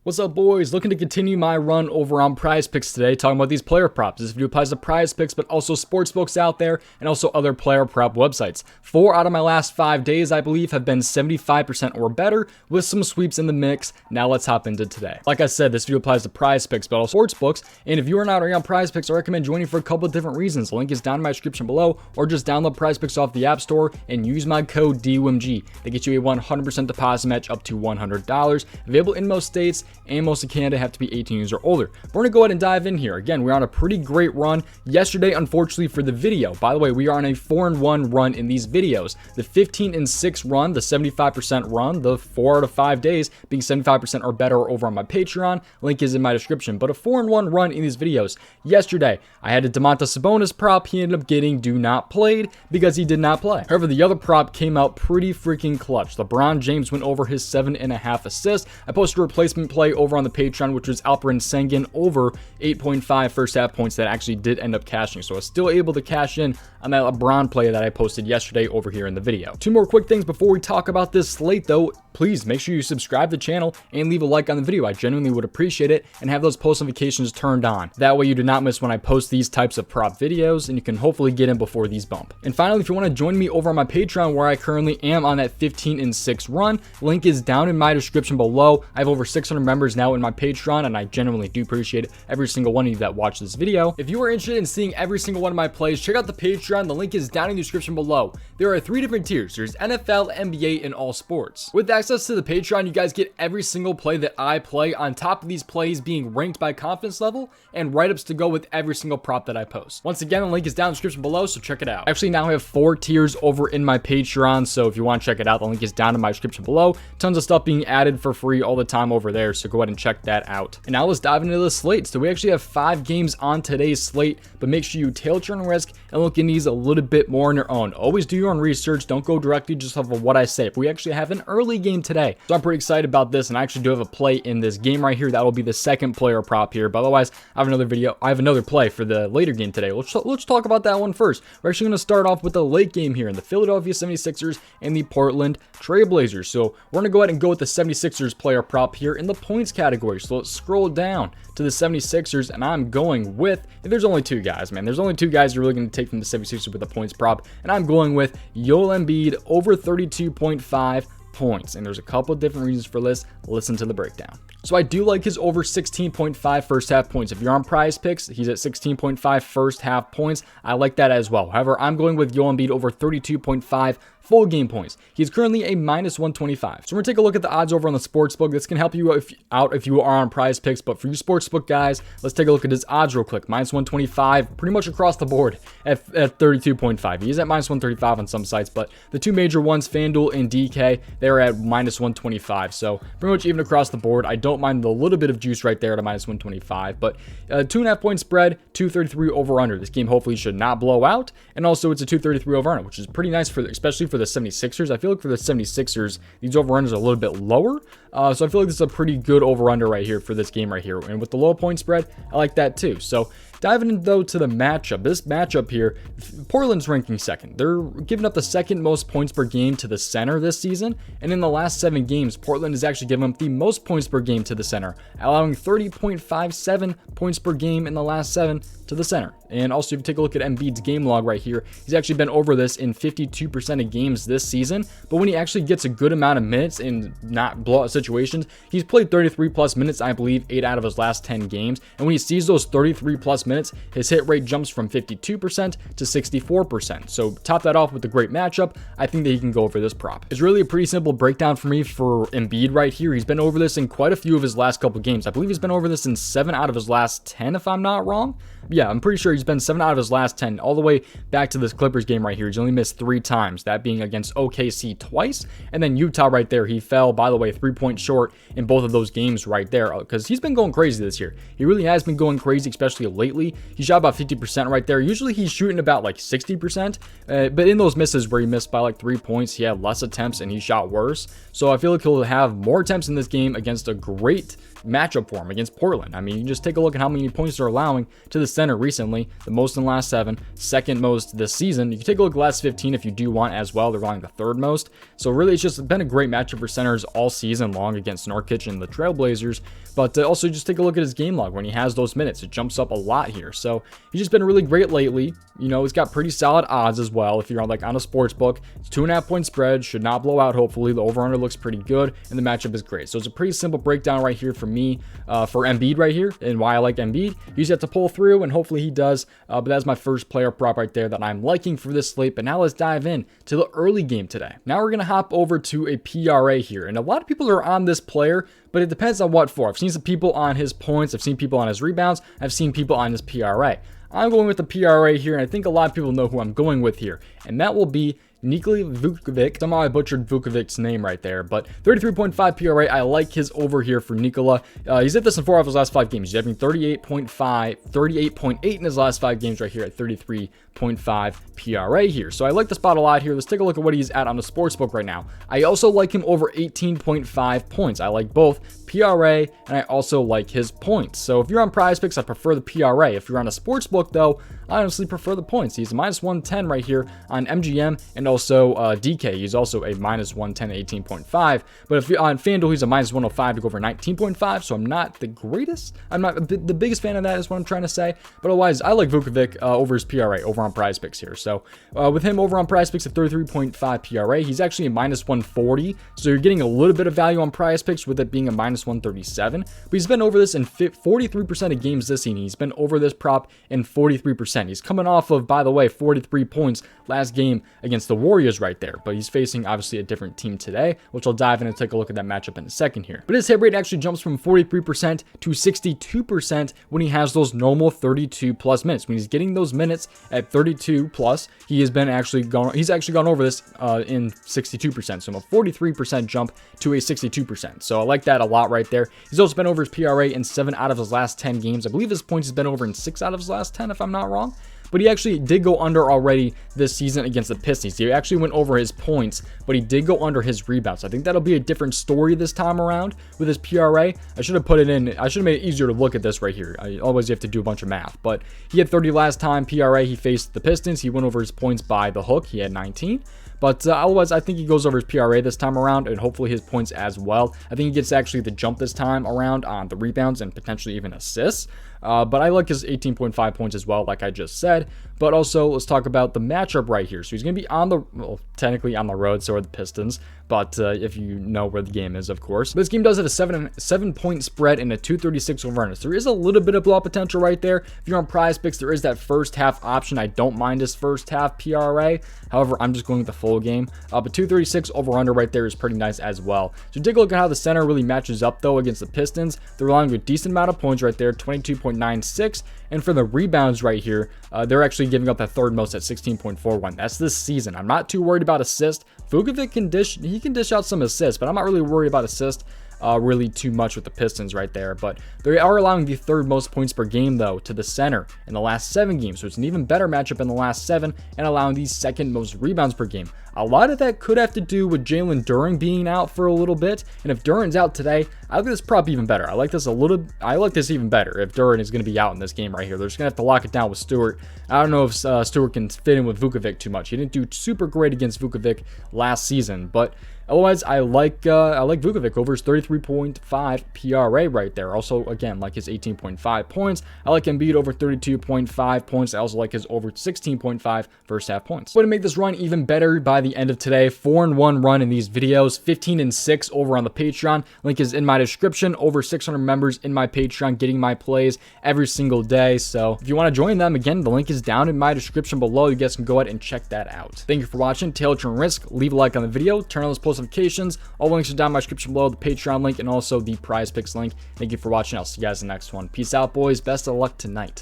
What's up, boys? Looking to continue my run over on Prize Picks today, talking about these player props. This video applies to Prize Picks, but also sports books out there and also other player prop websites. 4 out of my last 5 days, I believe, have been 75% or better, with some sweeps in the mix. Now let's hop into today. Like I said, this video applies to Prize Picks, but also sports books. And if you are not already on Prize Picks, I recommend joining for a couple of different reasons. The link is down in my description below, or just download Prize Picks off the App Store and use my code DOMG. They get you a 100% deposit match up to $100, available in most states and most of Canada. Have to be 18 years or older. We're gonna go ahead and dive in here. Again, we're on a pretty great run. Yesterday, unfortunately for the video, by the way, we are on a 4-1 run in these videos. The 15-6 run, the 75% run, the 4 out of 5 days being 75% or better over on my Patreon. Link is in my description. But a 4-1 run in these videos. Yesterday, I had a Domantas Sabonis prop. He ended up getting do not played because he did not play. However, the other prop came out pretty freaking clutch. LeBron James went over his 7.5 assists. I posted a replacement play over on the Patreon, which was Alperen Sengun over 8.5 first half points that actually did end up cashing. So I was still able to cash in on that LeBron play that I posted yesterday over here in the video. 2 more quick things before we talk about this slate though. Please make sure you subscribe to the channel and leave a like on the video. I genuinely would appreciate it, and have those post notifications turned on. That way you do not miss when I post these types of prop videos, and you can hopefully get in before these bump. And finally, if you want to join me over on my Patreon, where I currently am on that 15-6 run, link is down in my description below. I have over 600 members now in my Patreon, and I genuinely do appreciate every single one of you that watch this video. If you are interested in seeing every single one of my plays, check out the Patreon. The link is down in the description below. There are 3 different tiers. There's NFL, NBA, and all sports. With access to the Patreon, you guys get every single play that I play, on top of these plays being ranked by confidence level and write-ups to go with every single prop that I post. Once again, the link is down in the description below, so check it out. Actually, now I have 4 tiers over in my Patreon, so if you want to check it out, the link is down in my description below. Tons of stuff being added for free all the time over there, so go ahead and check that out. And now let's dive into the slate. So we actually have 5 games on today's slate, but make sure you tailor your own risk and look in these a little bit more on your own. Always do your own research. Don't go directly just off of what I say. If we actually have an early game today, so I'm pretty excited about this, and I actually do have a play in this game right here. That will be the second player prop here, but otherwise I have another play for the later game today. Let's talk about that one first. We're actually going to start off with the late game here in the Philadelphia 76ers and the Portland Trailblazers. So we're going to go ahead and go with the 76ers player prop here in the points category. So let's scroll down to the 76ers, and I'm going with, there's only 2 guys, man. There's only 2 guys you're really going to take from the 76ers with the points prop, and I'm going with Joel Embiid over 32.5 points. And there's a couple different reasons for this. Listen to the breakdown. So I do like his over 16.5 first half points. If you're on Prize Picks, he's at 16.5 first half points. I like that as well. However, I'm going with Joel Embiid over 32.5 full game points. He's currently a -125. So we're gonna take a look at the odds over on the sportsbook. This can help you out if you are on Prize Picks, but for you sportsbook guys, let's take a look at his odds real quick. -125, pretty much across the board at 32.5. He is at -135 on some sites, but the 2 major ones, FanDuel and DK, they're at -125. So pretty much even across the board. I don't mind the little bit of juice right there at a -125, but 2.5 point spread, 233 over under. This game hopefully should not blow out, and also it's a 233 over under, which is pretty nice especially for the 76ers. I feel like for the 76ers, these over-unders are a little bit lower. So I feel like this is a pretty good over-under right here for this game right here. And with the low point spread, I like that too. So diving in though to the matchup. This matchup here, Portland's ranking 2nd. They're giving up the 2nd most points per game to the center this season. And in the last 7 games, Portland has actually given up the most points per game to the center, allowing 30.57 points per game in the last 7 to the center. And also, if you take a look at Embiid's game log right here, he's actually been over this in 52% of games this season. But when he actually gets a good amount of minutes in not blowout situations, he's played 33 plus minutes, I believe, 8 out of his last 10 games. And when he sees those 33 plus minutes, his hit rate jumps from 52% to 64%. So top that off with a great matchup. I think that he can go over this prop. It's really a pretty simple breakdown for me for Embiid right here. He's been over this in quite a few of his last couple games. I believe he's been over this in 7 out of his last 10, if I'm not wrong. Yeah, I'm pretty sure he's been 7 out of his last 10, all the way back to this Clippers game right here. He's only missed 3 times, that being against OKC twice, and then Utah right there. He fell, by the way, 3 points short in both of those games right there, because he's been going crazy this year. He really has been going crazy, especially lately. He shot about 50% right there. Usually he's shooting about like 60%, but in those misses where he missed by like 3 points, he had less attempts and he shot worse. So I feel like he'll have more attempts in this game against a great matchup for him against Portland. I mean, you just take a look at how many points they're allowing to the center recently, the most in the last 7, second most this season. You can take a look at the last 15 if you do want as well. They're running the third most. So really, it's just been a great matchup for centers all season long against Nurkic and the Trailblazers. But also just take a look at his game log when he has those minutes. It jumps up a lot here. So he's just been really great lately. You know, he's got pretty solid odds as well. If you're on a sports book, it's 2.5 point spread, should not blow out. Hopefully, the over/under looks pretty good, and the matchup is great. So it's a pretty simple breakdown right here for me for Embiid right here, and why I like Embiid. You just have to pull through, and hopefully he does. But that's my first player prop right there that I'm liking for this slate. But now let's dive in to the early game today. Now we're gonna hop over to a PRA here, and a lot of people are on this player, but it depends on what for. I've seen some people on his points, I've seen people on his rebounds, I've seen people on his PRA. I'm going with the PRA here, and I think a lot of people know who I'm going with here, and that will be Nikola Vucevic. Somehow I butchered Vucevic's name right there, but 33.5 PRA. I like his over here for Nikola. He's hit this in 4 of his last 5 games. He's having 38.5, 38.8 in his last 5 games right here at 33.5 PRA here. So I like the spot a lot here. Let's take a look at what he's at on the sportsbook right now. I also like him over 18.5 points. I like both PRA, and I also like his points. So if you're on PrizePicks, I prefer the PRA. If you're on a sportsbook, though, I honestly prefer the points. He's a -110 right here on MGM, and also DK. He's also a -110 at 18.5. But if you're on FanDuel, he's a -105 to go over 19.5. So I'm not the greatest. I'm not the biggest fan of that, is what I'm trying to say. But otherwise, I like Vucevic over his PRA over on PrizePicks here. So with him over on PrizePicks at 33.5 PRA, he's actually a -140. So you're getting a little bit of value on PrizePicks with it being a -137. But he's been over this in 43% of games this season. He's been over this prop in 43%. He's coming off of, by the way, 43 points last game against the Warriors right there. But he's facing, obviously, a different team today, which I'll dive in and take a look at that matchup in a second here. But his hit rate actually jumps from 43% to 62% when he has those normal 32+ minutes. When he's getting those minutes at 32+, he's actually gone over this in 62%. So a 43% jump to a 62%. So I like that a lot right there. He's also been over his PRA in 7 out of his last 10 games. I believe his points has been over in 6 out of his last 10, if I'm not wrong. But he actually did go under already this season against the Pistons. He actually went over his points, but he did go under his rebounds. I think that'll be a different story this time around with his PRA. I should have put it in. I should have made it easier to look at this right here. Always you have to do a bunch of math. But he had 30 last time PRA. He faced the Pistons. He went over his points by the hook. He had 19. But otherwise, I think he goes over his PRA this time around, and hopefully his points as well. I think he gets actually the jump this time around on the rebounds and potentially even assists. But I like his 18.5 points as well, like I just said. But also, let's talk about the matchup right here. So he's going to be on the, well, technically on the road, so are the Pistons. But if you know where the game is, of course. But this game does have a 7-point spread and a 236 over-under. So there is a little bit of blowout potential right there. If you're on PrizePicks, there is that first half option. I don't mind his first half PRA. However, I'm just going with the full game. But 236 over-under right there is pretty nice as well. So take a look at how the center really matches up, though, against the Pistons. They're allowing a decent amount of points right there, 22.96. And for the rebounds right here, they're actually giving up that third most at 16.41. That's this season. I'm not too worried about assist. Vucevic can dish out some assists, but I'm not really worried about assist really too much with the Pistons right there. But they are allowing the third most points per game, though, to the center in the last 7 games. So it's an even better matchup in the last 7, and allowing the second most rebounds per game. A lot of that could have to do with Jalen Duren being out for a little bit. And if Duren's out today, I like this prop even better. I like this even better if Duren is going to be out in this game right here. They're just going to have to lock it down with Stewart. I don't know if Stewart can fit in with Vucevic too much. He didn't do super great against Vucevic last season, but otherwise, I like Vucevic over his 33.5 PRA right there. Also, again, like his 18.5 points. I like Embiid over 32.5 points. I also like his over 16.5 first half points. But to make this run even better by the end of today, 4-1 run in these videos, 15-6 over on the Patreon. Link is in my description. Over 600 members in my Patreon getting my plays every single day. So if you want to join them, again, the link is down in my description below. You guys can go ahead and check that out. Thank you for watching. Tail Turn Risk. Leave a like on the video. Turn on those post notifications. All links are down in my description below, the Patreon link and also the PrizePicks link. Thank you for watching. I'll see you guys in the next one. Peace out, boys. Best of luck tonight.